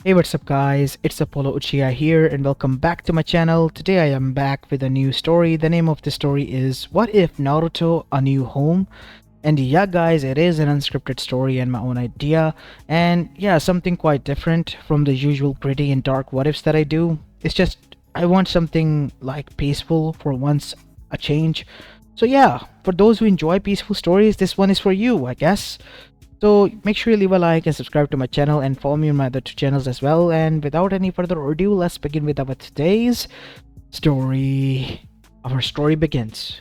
Hey, what's up guys, it's Apollo Uchiha here and welcome back to my channel. Today I am back with a new story. The name of the story is What If Naruto A New Home? And yeah guys, it is an unscripted story and my own idea. And yeah, something quite different from the usual gritty and dark what ifs that I do. It's just, I want something like peaceful for once, a change. So yeah, for those who enjoy peaceful stories, this one is for you, I guess. So make sure you leave a like and subscribe to my channel and follow me on my other two channels as well. And without any further ado, let's begin with our today's story. Our story begins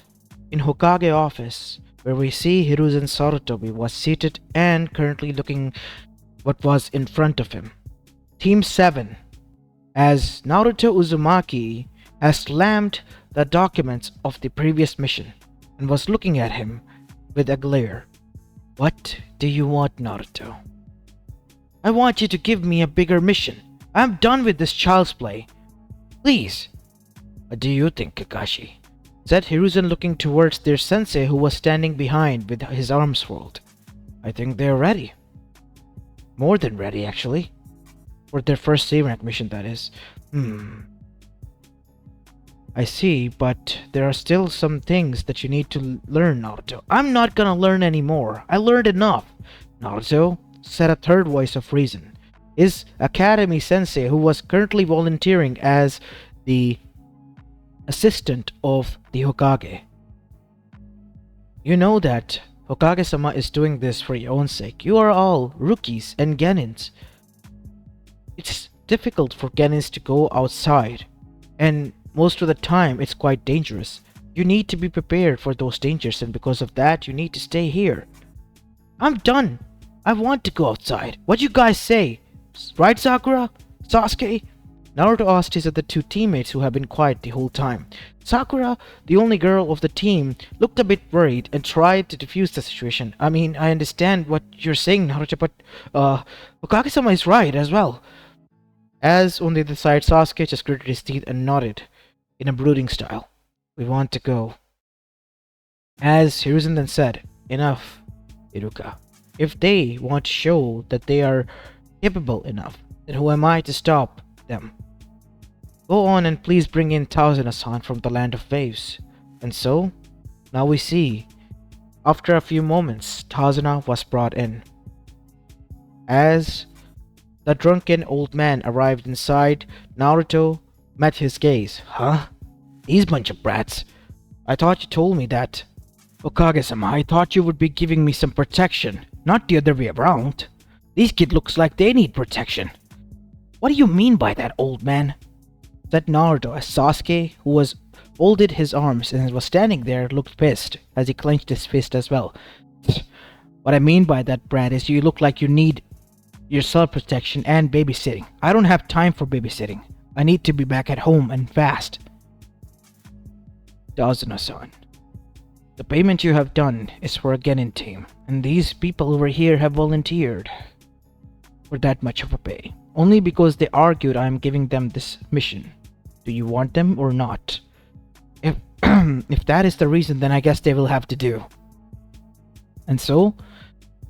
in Hokage office, where we see Hiruzen Sarutobi was seated and currently looking what was in front of him. Team 7, as Naruto Uzumaki has slammed the documents of the previous mission and was looking at him with a glare. What do you want, Naruto? I want you to give me a bigger mission. I'm done with this child's play. Please. What do you think, Kakashi? Said Hiruzen, looking towards their sensei who was standing behind with his arms folded. I think they're ready. More than ready, actually. For their first C-rank mission, that is. I see, but there are still some things that you need to learn, Naruto. I'm not gonna learn anymore. I learned enough. Naruto, said a third voice of reason, his academy sensei who was currently volunteering as the assistant of the Hokage. You know that Hokage-sama is doing this for your own sake. You are all rookies and genins. It's difficult for genins to go outside, and most of the time it's quite dangerous. You need to be prepared for those dangers, and because of that you need to stay here. I'm done. I want to go outside. What you guys say? Right, Sakura? Sasuke? Naruto asked his other two teammates who had been quiet the whole time. Sakura, the only girl of the team, looked a bit worried and tried to defuse the situation. I mean, I understand what you're saying, Naruto, but Hokage-sama is right as well. As on the other side, Sasuke just gritted his teeth and nodded in a brooding style. We want to go. As Hiruzen then said, enough, Iruka. If they want to show that they are capable enough, then who am I to stop them? Go on and please bring in Tazuna-san from the Land of Waves. And so, now we see. After a few moments, Tazuna was brought in. As the drunken old man arrived inside, Naruto met his gaze. Huh? These bunch of brats. I thought you told me that. Hokage-sama, I thought you would be giving me some protection, not the other way around. These kids looks like they need protection. What do you mean by that, old man? Said Naruto as Sasuke, who was folded his arms and was standing there, looked pissed as he clenched his fist as well. What I mean by that, brat, is you look like you need your self-protection and babysitting. I don't have time for babysitting. I need to be back at home and fast. Tazuna-san, the payment you have done is for a genin team, and these people over here have volunteered for that much of a pay, only because they argued I am giving them this mission. Do you want them or not? If if that is the reason, then I guess they will have to do. And so,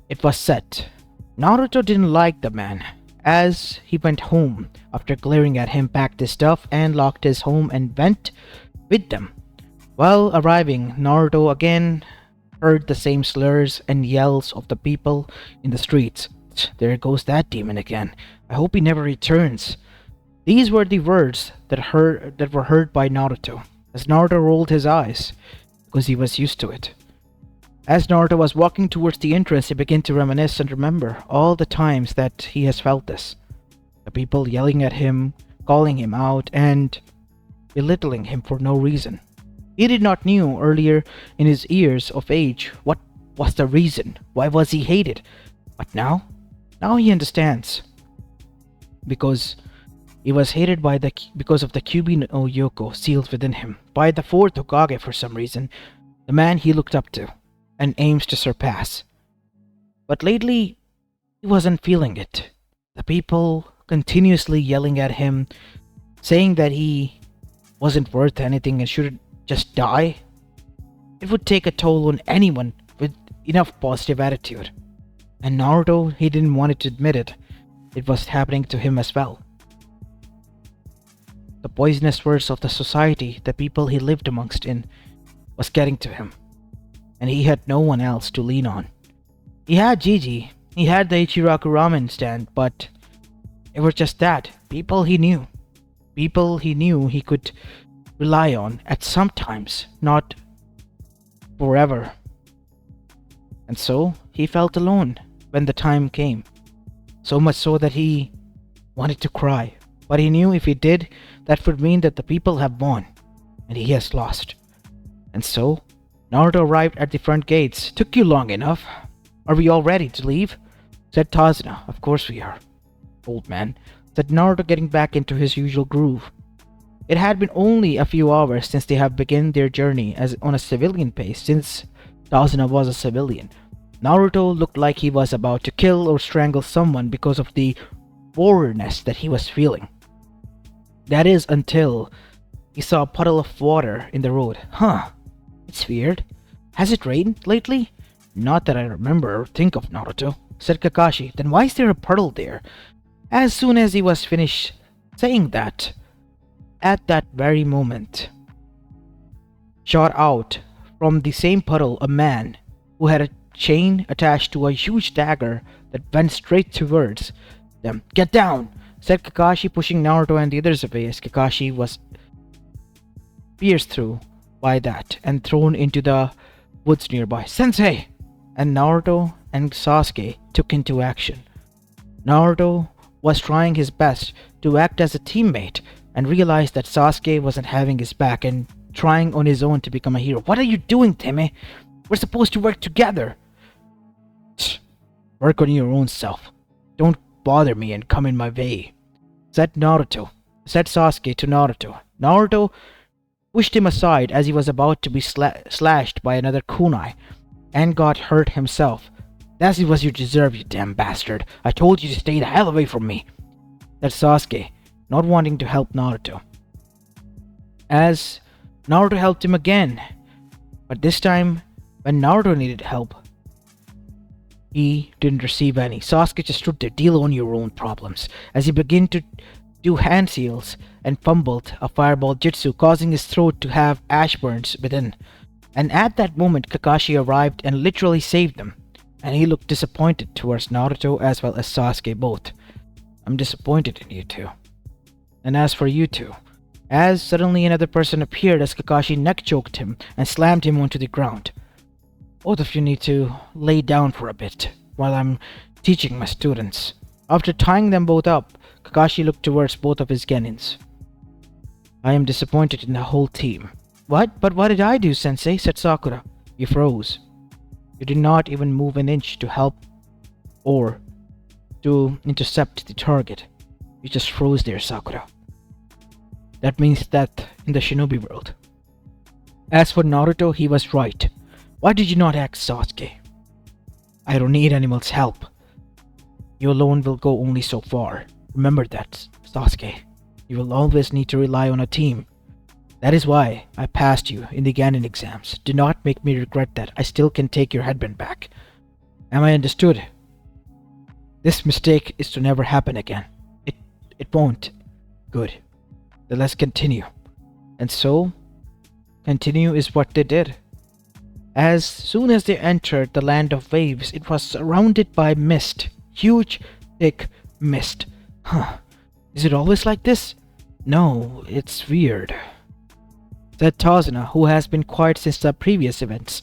it was set. Naruto didn't like the man. As he went home, after glaring at him, packed his stuff and locked his home and went with them. While arriving, Naruto again heard the same slurs and yells of the people in the streets. There goes that demon again. I hope he never returns. These were the words that were heard by Naruto, as Naruto rolled his eyes, because he was used to it. As Naruto was walking towards the entrance, he began to reminisce and remember all the times that he has felt this. The people yelling at him, calling him out, and belittling him for no reason. He did not know earlier in his years of age what was the reason, why was he hated. But now he understands. Because he was hated because of the Kyubi no Yoko sealed within him, by the fourth Hokage for some reason, the man he looked up to and aims to surpass. But lately, he wasn't feeling it. The people continuously yelling at him, saying that he wasn't worth anything and should just die. It would take a toll on anyone with enough positive attitude. And Naruto, he didn't want to admit it, it was happening to him as well. The poisonous words of the society, the people he lived amongst in, was getting to him, and he had no one else to lean on. He had Gigi, he had the Ichiraku ramen stand, but it was just that, people he knew he could rely on at some times, not forever. And so he felt alone when the time came, so much so that he wanted to cry, but he knew if he did, that would mean that the people have won and he has lost. And so Naruto arrived at the front gates. "Took you long enough. Are we all ready to leave?" said Tazuna. "Of course we are, old man," said Naruto, getting back into his usual groove. It had been only a few hours since they had begun their journey as on a civilian pace, since Tazuna was a civilian. Naruto looked like he was about to kill or strangle someone because of the boredness that he was feeling. That is until he saw a puddle of water in the road. "Huh, it's weird. Has it rained lately?" "Not that I remember or think of, Naruto," said Kakashi. "Then why is there a puddle there?" As soon as he was finished saying that, at that very moment, shot out from the same puddle a man who had a chain attached to a huge dagger that went straight towards them. "Get down!" said Kakashi, pushing Naruto and the others away as Kakashi was pierced through by that and thrown into the woods nearby. "Sensei!" And Naruto and Sasuke took into action. Naruto was trying his best to act as a teammate and realized that Sasuke wasn't having his back and trying on his own to become a hero. "What are you doing, Timmy? We're supposed to work together." "Work on your own self. Don't bother me and come in my way," said Sasuke to Naruto. Naruto pushed him aside as he was about to be slashed by another kunai and got hurt himself. "That's what you deserve, you damn bastard. I told you to stay the hell away from me," said Sasuke, not wanting to help Naruto. As Naruto helped him again, but this time when Naruto needed help, he didn't receive any. Sasuke just stood there. "Deal on your own problems," as he began to do hand seals and fumbled a fireball jutsu, causing his throat to have ash burns within. And at that moment, Kakashi arrived and literally saved them, and he looked disappointed towards Naruto as well as Sasuke both. "I'm disappointed in you two. And as for you two," as suddenly another person appeared as Kakashi neck choked him and slammed him onto the ground. "Both of you need to lay down for a bit while I'm teaching my students." After tying them both up, Kakashi looked towards both of his genins. "I am disappointed in the whole team." "What? But what did I do, Sensei?" said Sakura. "You froze. You did not even move an inch to help or to intercept the target. You just froze there, Sakura. That means death in the shinobi world." As for Naruto, he was right. "Why did you not act, Sasuke?" "I don't need anyone's help. You alone will go only so far. Remember that, Sasuke. You will always need to rely on a team. That is why I passed you in the Ganon exams. Do not make me regret that. I still can take your headband back. Am I understood? This mistake is to never happen again." It won't." "Good. Then let's continue." And so, continue is what they did. As soon as they entered the land of waves, it was surrounded by mist. Huge, thick mist. "Huh. Is it always like this?" "No, it's weird," said Tazuna, who has been quiet since the previous events.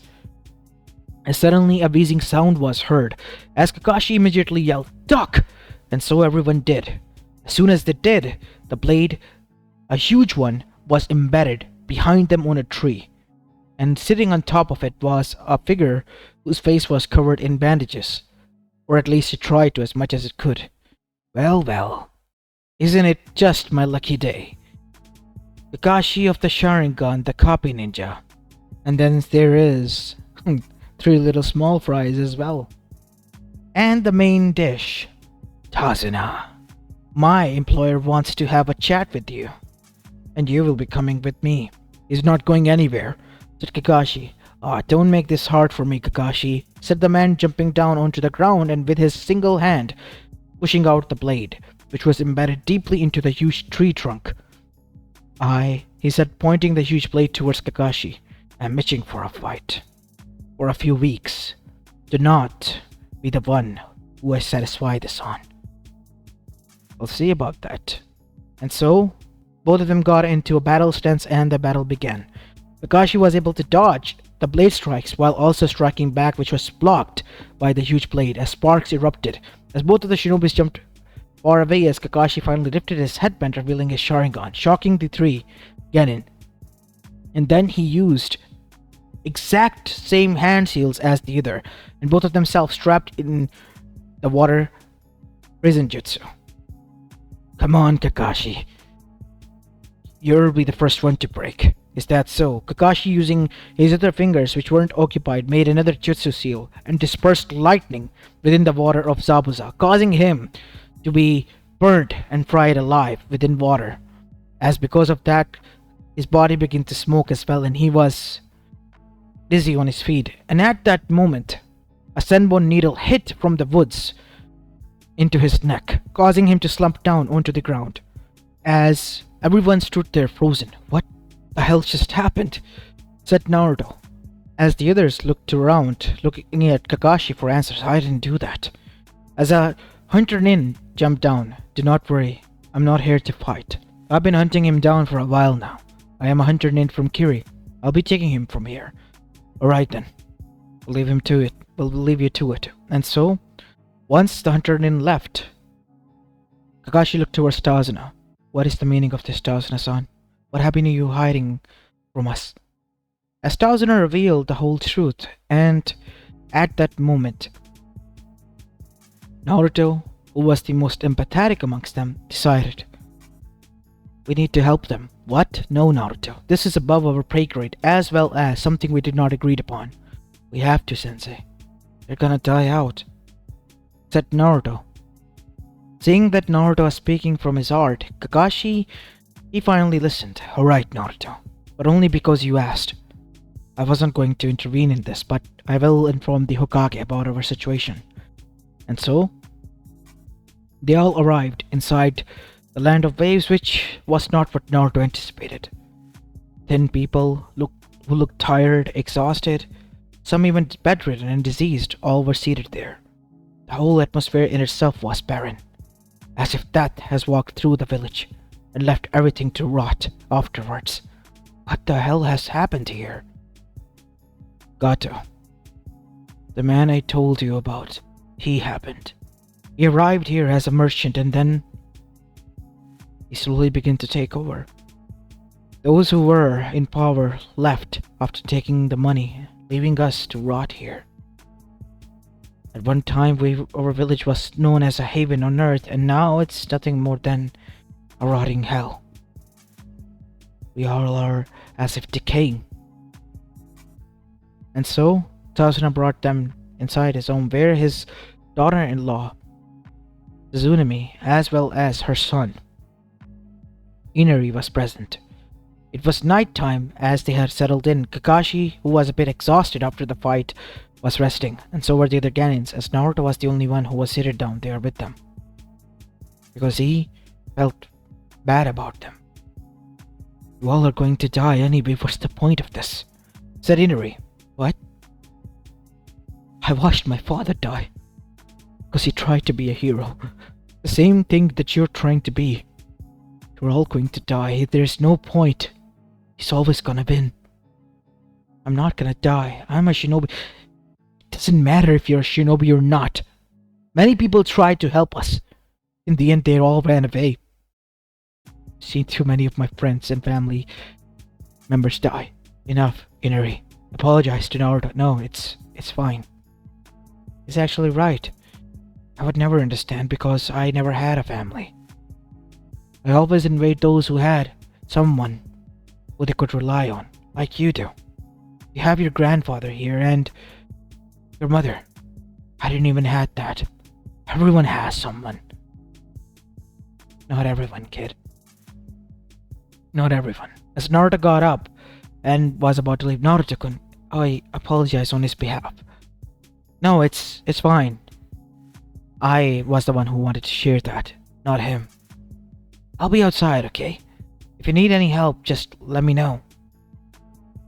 And suddenly a wheezing sound was heard, as Kakashi immediately yelled, "Duck!" And so everyone did. As soon as they did, the blade, a huge one, was embedded behind them on a tree. And sitting on top of it was a figure whose face was covered in bandages. Or at least it tried to as much as it could. Well, isn't it just my lucky day? Kakashi of the Sharingan, the copy ninja. And then there is 3 little small fries as well. And the main dish. "Tazuna, my employer wants to have a chat with you. And you will be coming with me. He's not going anywhere," said Kakashi. Don't make this hard for me, Kakashi," said the man, jumping down onto the ground and with his single hand, pushing out the blade, which was embedded deeply into the huge tree trunk. He said, pointing the huge blade towards Kakashi, am itching for a fight. For a few weeks. Do not be the one who I satisfy this on. We'll see about that. And so, both of them got into a battle stance and the battle began. Kakashi was able to dodge the blade strikes while also striking back, which was blocked by the huge blade as sparks erupted. As both of the shinobis jumped far away as Kakashi finally lifted his headband, revealing his Sharingan, shocking the three genin. And then he used exact same hand seals as the other, and both of them self-strapped in the water prison jutsu. Come on, Kakashi. You'll be the first one to break. Is that so? Kakashi, using his other fingers which weren't occupied, made another jutsu seal and dispersed lightning within the water of Zabuza, causing him to be burnt and fried alive within water. As because of that, his body began to smoke as well, and he was dizzy on his feet. And at that moment, a senbon needle hit from the woods into his neck, causing him to slump down onto the ground. As everyone stood there frozen. What the hell just happened? Said Naruto. As the others looked around, looking at Kakashi for answers. I didn't do that. As a hunter nin jumped down. Do not worry, I'm not here to fight. I've been hunting him down for a while now. I am a hunter nin from Kiri. I'll be taking him from here. Alright then. We'll leave him to it. We'll leave you to it. And so, once the hunter nin left, Kakashi looked towards Tazuna. What is the meaning of this, Tazuna-san? What have been you hiding from us? As Tazuna revealed the whole truth, and at that moment, Naruto, who was the most empathetic amongst them, decided, we need to help them. What? No, Naruto. This is above our pay grade, as well as something we did not agree upon. We have to, Sensei. They're gonna die out, said Naruto. Seeing that Naruto was speaking from his heart, Kakashi, he finally listened. Alright, Naruto, but only because you asked. I wasn't going to intervene in this, but I will inform the Hokage about our situation. And so, they all arrived inside the land of waves, which was not what Naruto anticipated. Thin people who looked tired, exhausted, some even bedridden and diseased, all were seated there. The whole atmosphere in itself was barren, as if death has walked through the village and left everything to rot afterwards. What the hell has happened here? Gato, the man I told you about, he happened. He arrived here as a merchant and then he slowly began to take over. Those who were in power left after taking the money, leaving us to rot here. At one time, our village was known as a haven on earth, and now it's nothing more than a rotting hell. We all are as if decaying. And so, Tazuna brought them inside his home, where his daughter-in-law, Tazunami, as well as her son, Inari, was present. It was night time as they had settled in. Kakashi, who was a bit exhausted after the fight, was resting, and so were the other Genins, as Naruto was the only one who was seated down there with them, because he felt bad about them. You all are going to die anyway, what's the point of this? Said Inari. What? I watched my father die, because he tried to be a hero. The same thing that you're trying to be. You're all going to die, there's no point. He's always gonna win. I'm not gonna die, I'm a shinobi. Doesn't matter if you're a shinobi or not. Many people tried to help us. In the end, they all ran away. I've seen too many of my friends and family members die. Enough, Inari. Apologize to Naruto. No, it's fine. He's actually right. I would never understand because I never had a family. I always invade those who had someone who they could rely on, like you do. You have your grandfather here and your mother. I didn't even have that. Everyone has someone. Not everyone, kid. Not everyone. As Naruto got up and was about to leave, Naruto-kun, I apologize on his behalf. No, it's fine. I was the one who wanted to share that, not him. I'll be outside, okay? If you need any help, just let me know.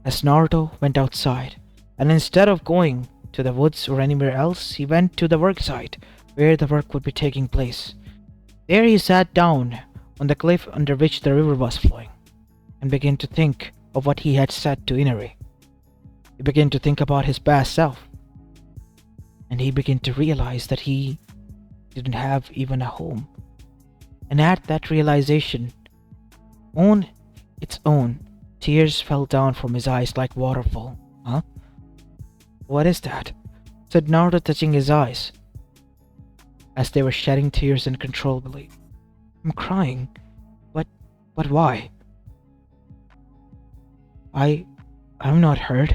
As Naruto went outside, and instead of going to the woods or anywhere else, he went to the work site where the work would be taking place. There he sat down on the cliff under which the river was flowing and began to think of what he had said to Inari. He began to think about his past self, and he began to realize that he didn't have even a home. And at that realization, on its own, tears fell down from his eyes like waterfall. Huh? What is that? Said Naruto, touching his eyes, as they were shedding tears uncontrollably. I'm crying. But why? I'm not hurt.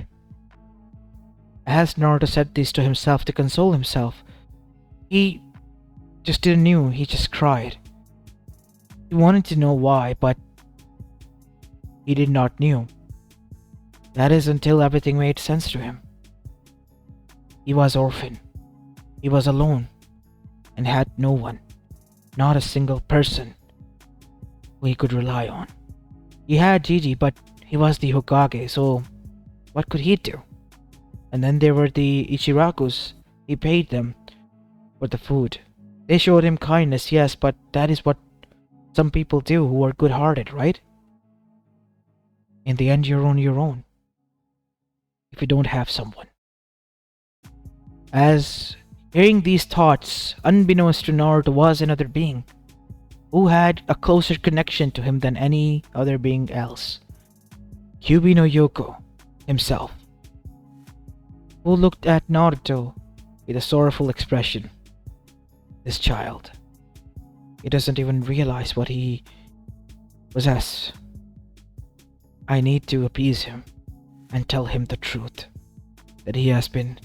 As Naruto said this to himself to console himself, he just didn't know, he just cried. He wanted to know why, but he did not know. That is until everything made sense to him. He was orphan. He was alone and had no one, not a single person who he could rely on. He had Gigi, but he was the Hokage, so what could he do? And then there were the Ichirakus. He paid them for the food. They showed him kindness, yes, but that is what some people do who are good-hearted, right? In the end, you're on your own if you don't have someone. As hearing these thoughts, unbeknownst to Naruto was another being who had a closer connection to him than any other being else. Kyuubi no Yoko himself, who looked at Naruto with a sorrowful expression. This child, he doesn't even realize what he possesses. I need to appease him and tell him the truth that he has been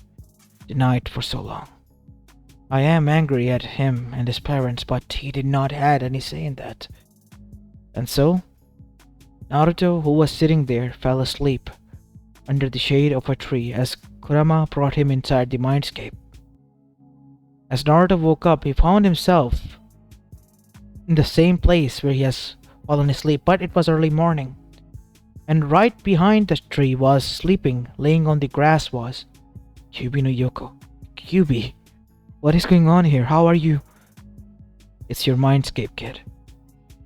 denied for so long. I am angry at him and his parents, but he did not have any say in that. And so, Naruto, who was sitting there, fell asleep under the shade of a tree as Kurama brought him inside the Mindscape. As Naruto woke up, he found himself in the same place where he has fallen asleep, but it was early morning. And right behind the tree was sleeping, laying on the grass was Kyuubi no Yoko. Kyuubi, what is going on here? How are you? It's your Mindscape, kid.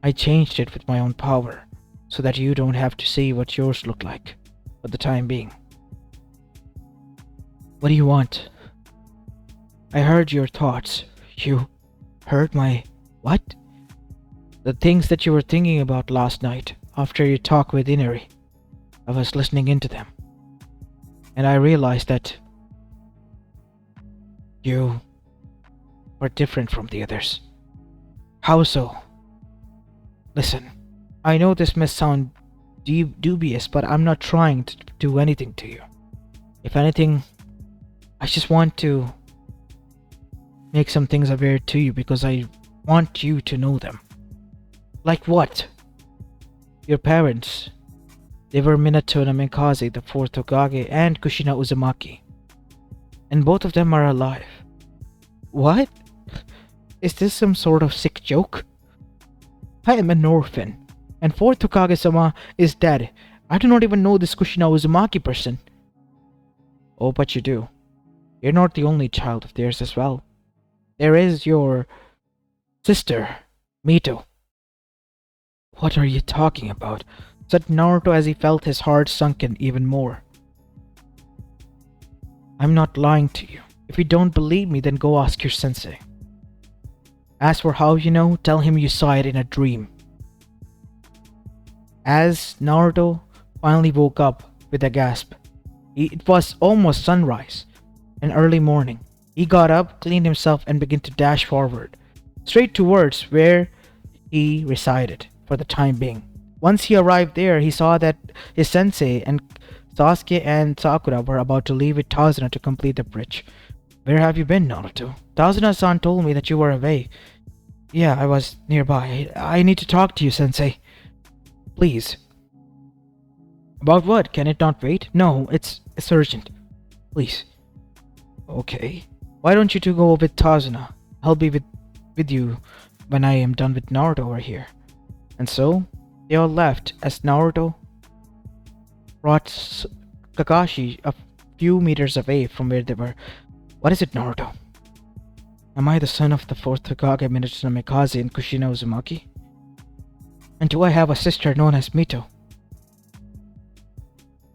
I changed it with my own power, so that you don't have to see what yours look like, for the time being. What do you want? I heard your thoughts. You heard my... what? The things that you were thinking about last night, after your talk with Inari. I was listening into them. And I realized that you were different from the others. How so? Listen, I know this may sound dubious, but I'm not trying to do anything to you. If anything, I just want to make some things aware to you because I want you to know them. Like what? Your parents. They were Minato no Mikaze, the 4th Hokage, and Kushina Uzumaki. And both of them are alive. What? Is this some sort of sick joke? I am an orphan, and 4th Hokage-sama is dead. I do not even know this Kushina Uzumaki person. Oh, but you do. You're not the only child of theirs as well. There is your sister, Mito. What are you talking about? Said Naruto as he felt his heart sunken even more. I'm not lying to you. If you don't believe me, then go ask your sensei. As for how you know, tell him you saw it in a dream. As Naruto finally woke up with a gasp, it was almost sunrise, an early morning. He got up, cleaned himself, and began to dash forward, straight towards where he resided for the time being. Once he arrived there, he saw that his sensei and Sasuke and Sakura were about to leave with Tazuna to complete the bridge. Where have you been, Naruto? Tazuna-san told me that you were away. Yeah, I was nearby. I need to talk to you, sensei. Please. About what? Can it not wait? No, it's urgent. Please. Okay. Why don't you two go with Tazuna? I'll be with you when I am done with Naruto over here. And so, they all left as Naruto brought Kakashi a few meters away from where they were. What is it, Naruto? Am I the son of the fourth Hokage Minato Namikaze and Kushina Uzumaki? And do I have a sister known as Mito?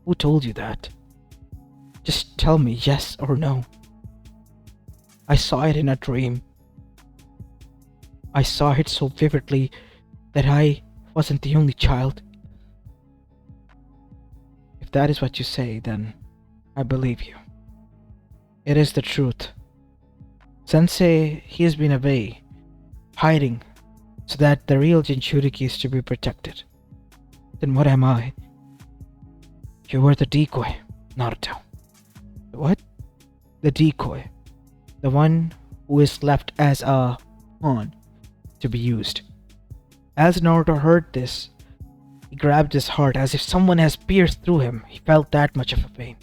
Who told you that? Just tell me yes or no. I saw it in a dream. I saw it so vividly that I wasn't the only child. If that is what you say, then I believe you. It is the truth. Sensei, he has been away, hiding, so that the real Jinchuriki is to be protected. Then what am I? You were the decoy, Naruto. What? The decoy. The one who is left as a pawn to be used. As Naruto heard this, he grabbed his heart as if someone has pierced through him. He felt that much of a pain.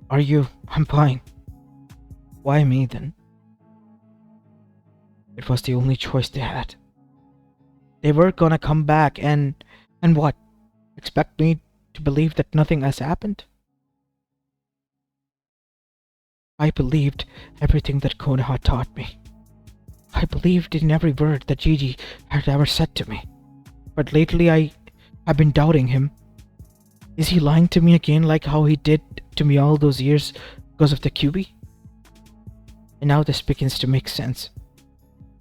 Are you? I'm fine. Why me then? It was the only choice they had. They were gonna come back and what? Expect me to believe that nothing has happened? I believed everything that Konoha taught me. I believed in every word that Gigi had ever said to me. But lately I have been doubting him. Is he lying to me again like how he did to me all those years because of the QB? And now this begins to make sense.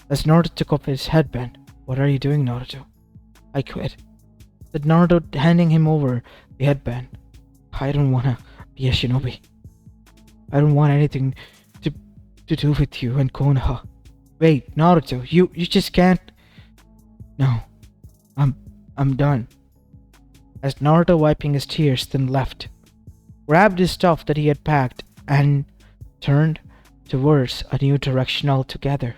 As Naruto took off his headband, "What are you doing, Naruto?" "I quit," said Naruto, handing him over the headband. "I don't wanna be a shinobi. I don't want anything to do with you and Konoha." "Wait, Naruto, you just can't." "No, I'm done." As Naruto, wiping his tears, then left, grabbed his stuff that he had packed, and turned towards a new direction altogether.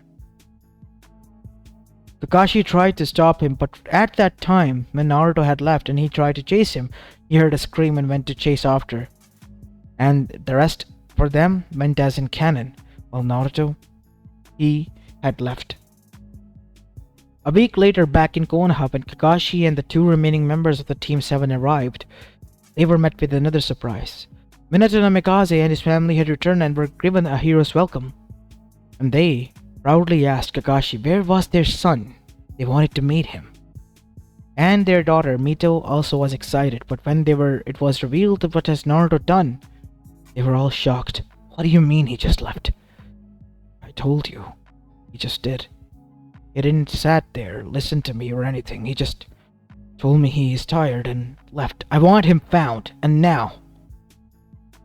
Kakashi tried to stop him, but at that time, when Naruto had left and he tried to chase him, he heard a scream and went to chase after. And the rest, for them, went as in canon, while Naruto, he had left. A week later, back in Konoha, when Kakashi and the two remaining members of the Team 7 arrived, they were met with another surprise. Minato Namikaze and his family had returned and were given a hero's welcome. And they proudly asked Kakashi where was their son. They wanted to meet him. And their daughter Mito also was excited, but when it was revealed what has Naruto done, they were all shocked. "What do you mean he just left?" "I told you. He just did. He didn't sat there, listen to me or anything. He just told me he is tired and left. I want him found, and now."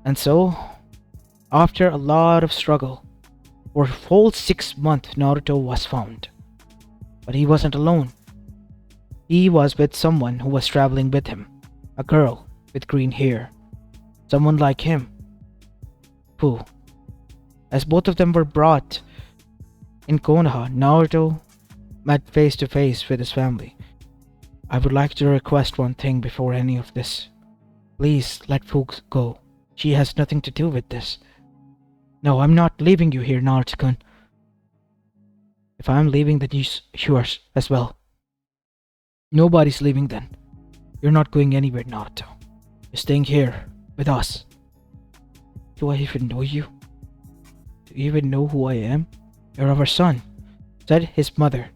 And so, after a lot of struggle, for a whole 6 months Naruto was found. But he wasn't alone. He was with someone who was traveling with him. A girl with green hair. Someone like him. Who? As both of them were brought in Konoha, Naruto met face to face with his family. "I would like to request one thing before any of this. Please let Fuchs go. She has nothing to do with this." "No, I'm not leaving you here, Naruto-kun." "If I'm leaving, then you are as well." "Nobody's leaving then. You're not going anywhere, Naruto. You're staying here with us." "Do I even know you? Do you even know who I am?" "You're our son," said his mother.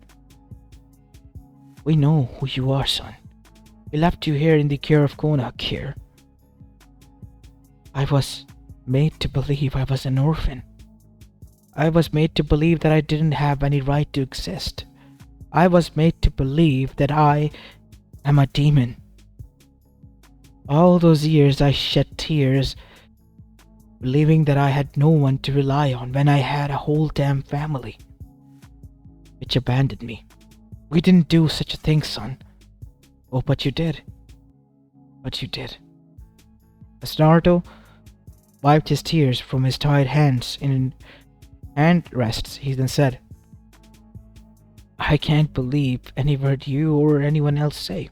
"We know who you are, son. We left you here in the care of Konoha care. I was made to believe I was an orphan. I was made to believe that I didn't have any right to exist. I was made to believe that I am a demon. All those years I shed tears, believing that I had no one to rely on when I had a whole damn family, which abandoned me. We didn't do such a thing, son." "Oh, but you did. But you did." As Naruto wiped his tears from his tied hands in hand rests, he then said, "I can't believe any word you or anyone else say.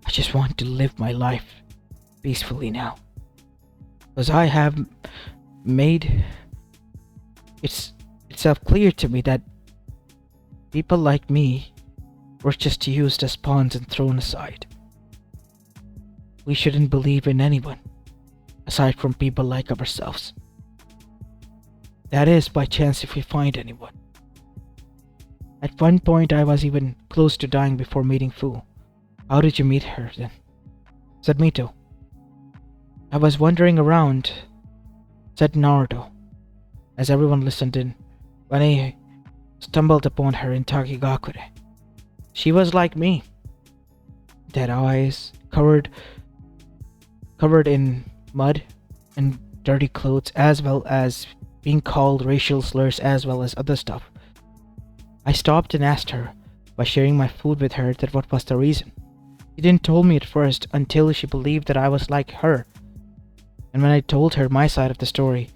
I just want to live my life peacefully now. Because I have made... It's itself clear to me that people like me were just used as pawns and thrown aside. We shouldn't believe in anyone, aside from people like ourselves. That is, by chance, if we find anyone. At one point, I was even close to dying before meeting Fu. How did you meet her then? Said Mito. I was wandering around, said Naruto, as everyone listened in, when I stumbled upon her in Takigakure. She was like me. Dead eyes, covered in mud and dirty clothes, as well as being called racial slurs as well as other stuff. I stopped and asked her, by sharing my food with her, that what was the reason. She didn't tell me at first until she believed that I was like her. And when I told her my side of the story,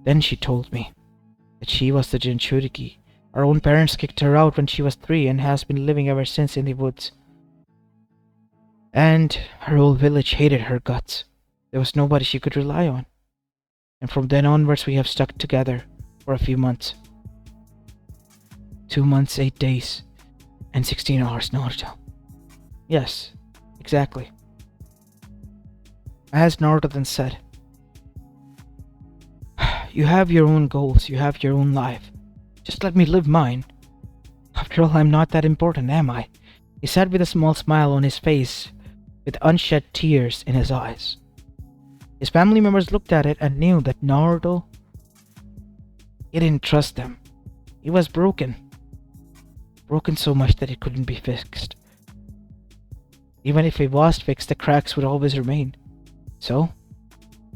then she told me that she was the Jinchuriki. Our own parents kicked her out when she was 3 and has been living ever since in the woods. And her whole village hated her guts. There was nobody she could rely on. And from then onwards we have stuck together for a few months. 2 months, 8 days, and 16 hours, Naruto. Yes, exactly. As Naruto then said, you have your own goals, you have your own life. Just let me live mine. After all, I'm not that important, am I? He said with a small smile on his face, with unshed tears in his eyes. His family members looked at it and knew that Naruto, he didn't trust them. He was broken. Broken so much that it couldn't be fixed. Even if it was fixed, the cracks would always remain. So,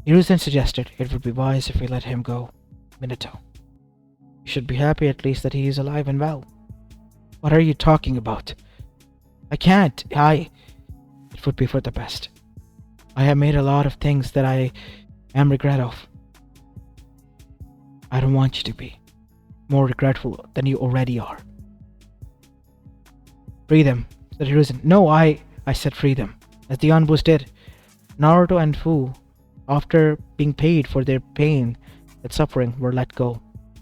Hiruzen suggested it would be wise if we let him go, Minato. You should be happy at least that he is alive and well. What are you talking about? I can't. It would be for the best. I have made a lot of things that I am regret of. I don't want you to be more regretful than you already are. Free them, said Hiruzen. No, I said free them, as the Anbus did. Naruto and Fu, after being paid for their pain and suffering, were let go.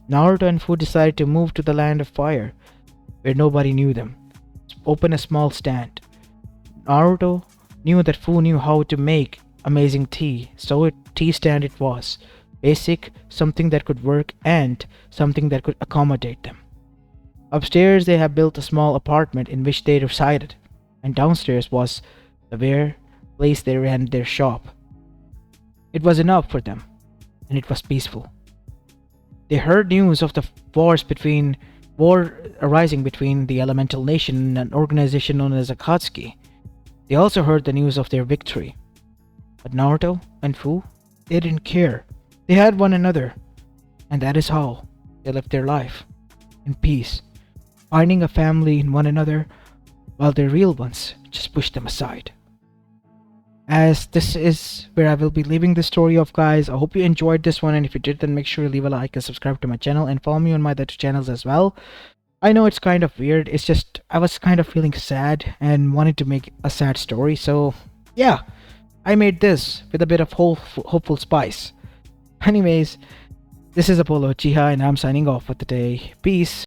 Naruto and Fu decided to move to the land of fire, where nobody knew them. Open a small stand. Naruto knew that Fu knew how to make amazing tea, so a tea stand it was. Basic, something that could work, and something that could accommodate them. Upstairs they had built a small apartment in which they resided, and downstairs was the place they ran their shop. It was enough for them, and it was peaceful. They heard news of the war arising between the Elemental Nation and an organization known as Akatsuki. They also heard the news of their victory. But Naruto and Fu, they didn't care. They had one another, and that is how they lived their life, in peace, finding a family in one another, while their real ones just pushed them aside. As this is where I will be leaving the story off, guys. I hope you enjoyed this one, and if you did, then make sure you leave a like and subscribe to my channel and follow me on my other channels as well. I know it's kind of weird, it's just I was kind of feeling sad and wanted to make a sad story, so yeah, I made this with a bit of hopeful spice. Anyways, this is Apollo Uchiha and I'm signing off for the day. Peace.